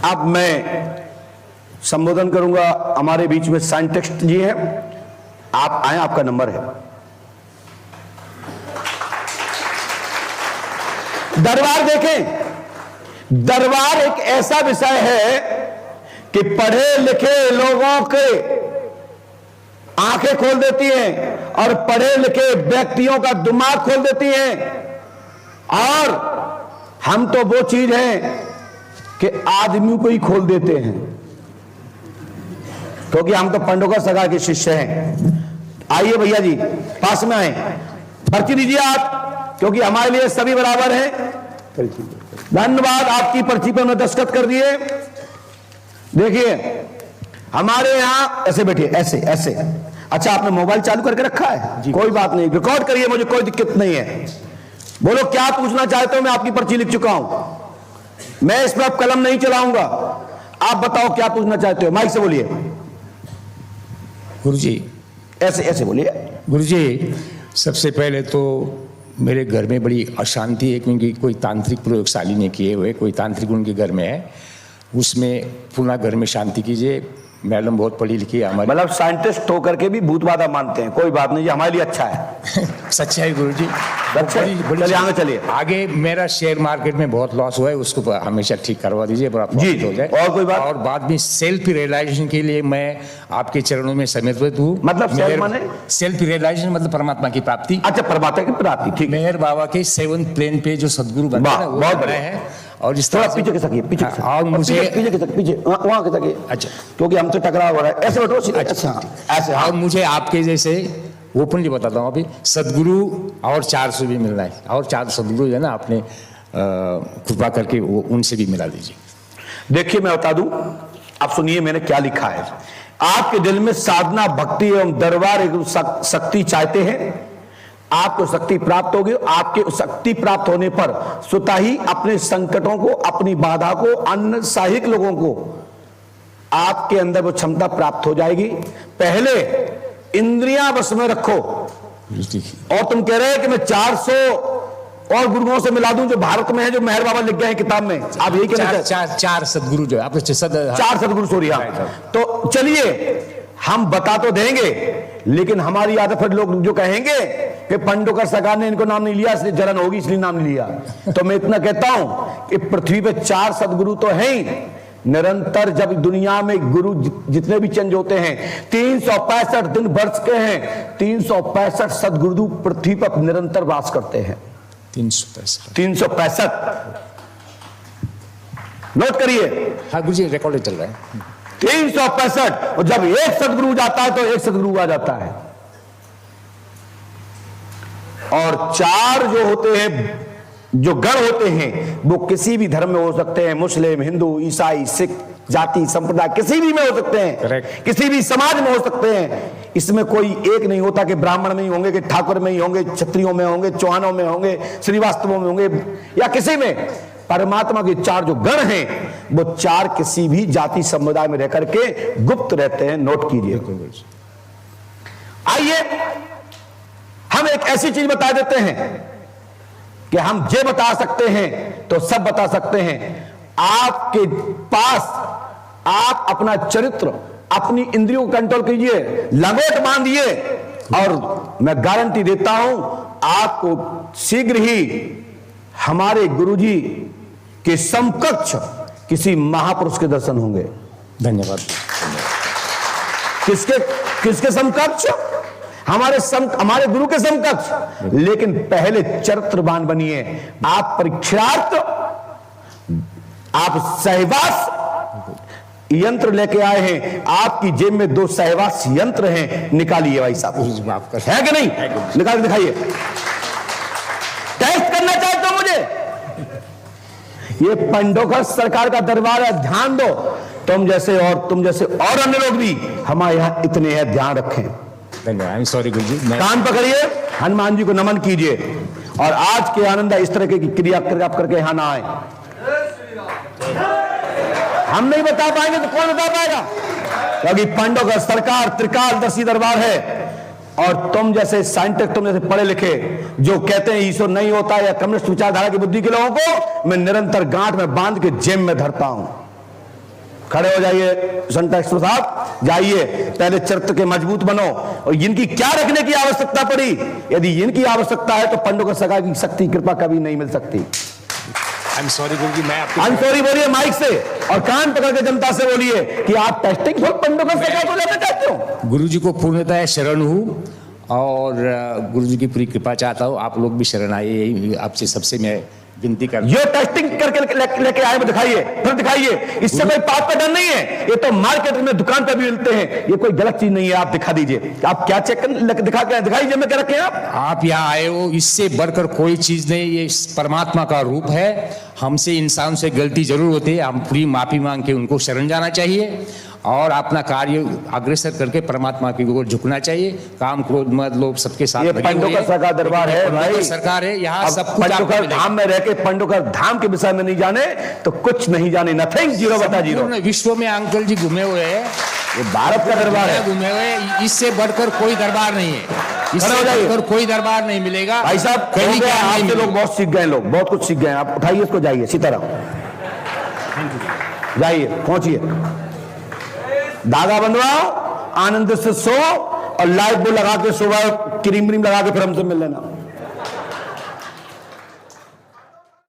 अब मैं संबोधन करूंगा। हमारे बीच में साइंटिस्ट जी हैं, आप आए, आपका नंबर है। दरबार देखें, दरबार एक ऐसा विषय है कि पढ़े लिखे लोगों के आंखें खोल देती हैं और पढ़े लिखे व्यक्तियों का दिमाग खोल देती हैं। और हम तो वो चीज है कि आदमी को ही खोल देते हैं, क्योंकि हम तो पंडोकर सगा के शिष्य हैं। आइए भैया जी, पास में आए, पर्ची दीजिए आप, क्योंकि हमारे लिए सभी बराबर हैं। धन्यवाद, आपकी पर्ची पर मैं दस्तखत कर दिए। देखिए हमारे यहां ऐसे बैठिए, ऐसे ऐसे। अच्छा, आपने मोबाइल चालू करके रखा है? कोई बात नहीं, रिकॉर्ड करिए, मुझे कोई दिक्कत नहीं है। बोलो क्या पूछना चाहते हो। मैं आपकी पर्ची लिख चुका हूं, मैं इस पर अब कलम नहीं चलाऊंगा। आप बताओ क्या पूछना चाहते हो, माइक से बोलिए। गुरुजी ऐसे ऐसे बोलिए। गुरुजी, सबसे पहले तो मेरे घर में बड़ी अशांति है, क्योंकि कोई तांत्रिक प्रयोगशाली नहीं किए हुए, कोई तांत्रिक उनके घर में है, उसमें पुनः घर में शांति कीजिए। मैडम बहुत पढ़ी लिखी है हमारी। मतलब साइंटिस्ट होकर के भी भूत बाधा मानते हैं। कोई बात नहीं, ये हमारे लिए अच्छा है। सच्चाई गुरुजी, चलिए आगे चलिए। आगे मेरा शेयर मार्केट में बहुत लॉस हुआ है, उसको हमेशा ठीक करवा दीजिए, बड़ा प्रॉफिट हो जाए। और कोई बात? और बाद में सेल्फ रियलाइजेशन के लिए मैं आपके चरणों में समर्पित हूँ। मतलब सेल्फ रियलाइजेशन मतलब परमात्मा की प्राप्ति। अच्छा, परमात्मा की प्राप्ति, ठीक। मेहर बाबा के 7th प्लेन पे जो सदगुरु बने हैं वो बने हैं। और इस तरह पीछे खिसकिए, पीछे और मुझे पीछे वहां खिसकिए। अच्छा, क्योंकि हमसे टकराव हो रहा है। ऐसे बैठो, अच्छा ऐसे। और मुझे आपके जैसे ओपनली बताता हूँ, अभी सदगुरु और 400 भी मिलना है, और 4 सदगुरु है ना, आपने कृपा करके वो उनसे भी मिला दीजिए। देखिए मैं बता दूं, आप सुनिए मैंने क्या लिखा है। आपके दिल में साधना, भक्ति एवं दरबार एक शक्ति चाहते हैं, आपको शक्ति प्राप्त होगी। आपके शक्ति प्राप्त होने पर स्वतः ही अपने संकटों को, अपनी बाधा को, अन्य साहिक लोगों को आपके अंदर वो क्षमता प्राप्त हो जाएगी। पहले इंद्रियां बस में रखो। और तुम कह रहे हैं कि मैं 400 और गुरुओं से मिला दूं जो भारत में है, जो मेहर बाबा लिख गए हैं किताब में। आप यही कहना चाहते? चार सदगुरु जो आप 4 सदगुरु, सॉरी। तो चलिए हम बता तो देंगे, लेकिन हमारी आदत फिर लोग जो कहेंगे कि पंडोकर सगा ने इनको नाम नहीं लिया, इसलिए जलन होगी इसलिए नाम नहीं लिया। तो मैं इतना कहता हूं कि पृथ्वी पे 4 सदगुरु तो हैं ही। निरंतर जब दुनिया में गुरु जितने भी चेंज होते हैं, 365 दिन वर्ष के हैं, 365 सदगुरु पृथ्वी पर निरंतर वास करते हैं। 365 नोट करिए। हाँ गुरुजी, रिकॉर्ड चल रहा है। 365। और जब एक सदगुरु जाता है तो एक सदगुरु आ जाता है। और 4 जो होते हैं, जो गण होते हैं, वो किसी भी धर्म में हो सकते हैं। मुस्लिम, हिंदू, ईसाई, सिख, जाति संप्रदाय किसी भी में हो सकते हैं। Correct. किसी भी समाज में हो सकते हैं। इसमें कोई एक नहीं होता कि ब्राह्मण में ही होंगे, कि ठाकुर में ही होंगे, क्षत्रियों में होंगे, चौहानों में होंगे, श्रीवास्तवों में होंगे, या किसी में। परमात्मा के 4 जो गण हैं, वो 4 किसी भी जाति समुदाय में रह करके गुप्त रहते हैं। नोट कीजिए। आइए हम एक ऐसी चीज बता देते हैं कि हम ये बता सकते हैं तो सब बता सकते हैं। आपके पास आप अपना चरित्र, अपनी इंद्रियों को कंट्रोल कीजिए, लंगोट बांधिए, और मैं गारंटी देता हूं आपको शीघ्र ही हमारे गुरुजी के समकक्ष किसी महापुरुष के दर्शन होंगे। धन्यवाद। किसके समकक्ष? हमारे गुरु के समकक्ष। लेकिन पहले चरित्रवान बनिए। आप परीक्षार्थ, आप सहवास यंत्र लेके आए हैं, आपकी जेब में 2 सहवास यंत्र हैं, निकालिए भाई साहब। है कि नहीं? निकाल दिखाइए। टेस्ट करना चाहते हो मुझे? ये पंडोकर सरकार का दरबार है, ध्यान दो। तुम जैसे और अन्य लोग भी हमारे यहां इतने हैं, ध्यान रखें। धन्यवाद। सॉरी गुरुजी। कान पकड़िए, हनुमान जी को नमन कीजिए, और आज के आनंद इस तरह की क्रिया करके यहां ना आए। हम नहीं बता पाएंगे तो कौन बता पाएगा? क्योंकि पंडोकर सरकार त्रिकालदर्शी दरबार है। और तुम जैसे साइंटिस्ट, तुम जैसे पढ़े लिखे जो कहते हैं ईश्वर नहीं होता, या कम्युनिस्ट विचारधारा की बुद्धि के लोगों को मैं निरंतर गांठ में बांध के जेब में धरता हूं। खड़े हो जाइए संत एक्सप्रो साहब, जाइए, पहले चरित्र के मजबूत बनो। और इनकी क्या रखने की आवश्यकता पड़ी? यदि इनकी आवश्यकता है तो पंडों का सगा की शक्ति कृपा कभी नहीं मिल सकती। आई एम सॉरी गुरुजी, मैं आपको आई एम सॉरी बोलिए माइक से, और कान पकड़ के जनता से बोलिए कि आप टेस्टिंग फॉर पंडों का सगा को लेना चाहते हो। गुरुजी को पूर्णतः शरण हूँ और गुरुजी की पूरी कृपा चाहता हूँ। आप लोग भी शरण आइए, यही आपसे सबसे मैं विनती कर। ये टेस्टिंग करके लेके आए, दिखाइए, फिर दिखाइए। इससे कोई पाप का डर नहीं है, ये तो मार्केट में दुकान पर भी मिलते हैं, ये कोई गलत चीज नहीं है। आप दिखा दीजिए, आप क्या चेक दिखा के दिखाइए में क्या रखे हैं आप यहाँ आए हो, इससे बढ़कर कोई चीज नहीं। ये परमात्मा का रूप है। हमसे इंसान से गलती जरूर होती है, हम पूरी माफी मांग के उनको शरण जाना चाहिए और अपना कार्य अग्रसर करके परमात्मा की ओर झुकना चाहिए। काम क्रोध मद लोभ सबके साथ ये पंडों का सगा दरबार है भाई, सरकार है यहाँ, सब कुछ पंडों का धाम में रह के पंडों का धाम के विषय में नहीं जाने तो कुछ नहीं जाने, नथिंग, जीरो बता जीरो। विश्व में अंकल जी घूमे हुए हैं, ये भारत का दरबार है, घूमे हुए, इससे बढ़कर कोई दरबार नहीं है, इससे बढ़कर कोई दरबार नहीं मिलेगा भाई साहब। कहीं क्या आपके लोग बहुत सीख गए, लोग बहुत कुछ सीख गए। आप उठाइए इसको, जाइए सीताराम, जाइए, पहुंचिए, धागा बंधवाओ, आनंद से सो और लाइट वो लगा के सुबह क्रीम व्रीम लगा के फिर हमसे मिल लेना।